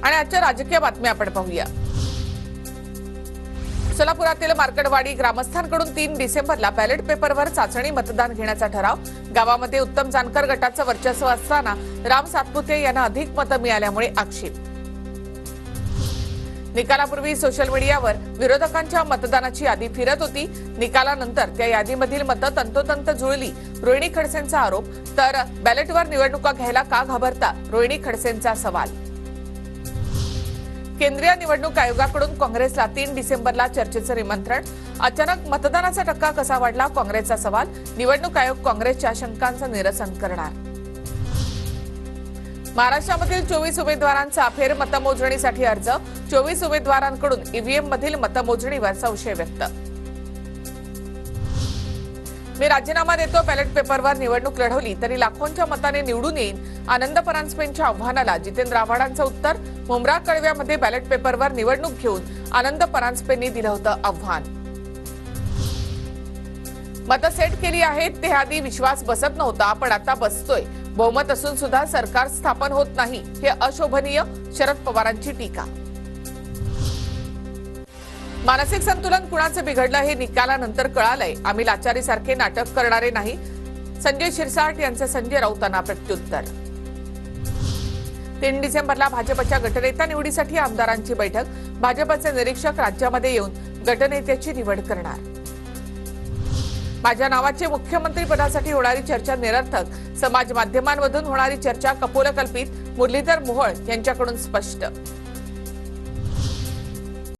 आणि आजच्या राजकीय बातम्या आपण पाहूया। सोलापुरातील मार्कडवाडी ग्रामस्थांकडून 3 डिसेंबरला बॅलेट पेपरवर चाचणी मतदान घेण्याचा ठराव। गावामध्ये उत्तम जानकर गटाचं वर्चस्व असताना राम सातपुते यांना अधिक मतं मिळाल्यामुळे आक्षेप। निकालापूर्वी सोशल मीडियावर विरोधकांच्या मतदानाची यादी फिरत होती। निकालानंतर त्या यादीमधील मतं तंतोतंत जुळली, रोहिणी खडसेंचा आरोप। तर बॅलेटवर निवडणुका घ्यायला का घाबरता, रोहिणी खडसेंचा सवाल। केंद्रीय निवडणूक आयोगाकडून काँग्रेसला 3 डिसेंबरला चर्चेचं निमंत्रण। अचानक मतदानाचा टक्का कसा वाढला, काँग्रेसचा सवाल। निवडणूक आयोग काँग्रेसच्या शंकांचं निरसन करणार। महाराष्ट्रामधील 24 उमेदवारांचा फेर मतमोजणीसाठी अर्ज। 24 उमेदवारांकडून ईव्हीएम मधील मतमोजणीवर संशय व्यक्त। मी राजीनामा देतो, बॅलेट पेपरवर निवडणूक लढवली तरी लाखोंच्या मताने निवडून येईन। आनंद परांजपेंच्या आव्हानाला जितेंद्र आव्हाडांचं उत्तर। मुंब्रा कळव्यामध्ये बॅलेट पेपरवर निवडणूक घेऊन आनंद परांजपेंनी दिलं होतं आव्हान। मतं सेट केली आहेत, ते आधी विश्वास बसत नव्हता, पण आता बसतोय। बहुमत असून सुद्धा सरकार स्थापन होत नाही, हे अशोभनीय, शरद पवारांची टीका। मानसिक संतुलन कुणाचं बिघडलं हे निकालानंतर कळालंय। आम्ही लाचारीसारखे नाटक करणारे नाही, संजय शिरसाट यांचं संजय राऊतांना प्रत्युत्तर। 3 डिसेंबरला भाजपच्या गटनेता निवडीसाठी आमदारांची बैठक। भाजपचे निरीक्षक राज्यामध्ये येऊन गटनेत्याची निवड करणार। माझ्या नावाची मुख्यमंत्री पदासाठी होणारी चर्चा निरर्थक, समाज माध्यमांमधून होणारी चर्चा कपोलकल्पित, मुरलीधर मोहोळ यांच्याकडून स्पष्ट।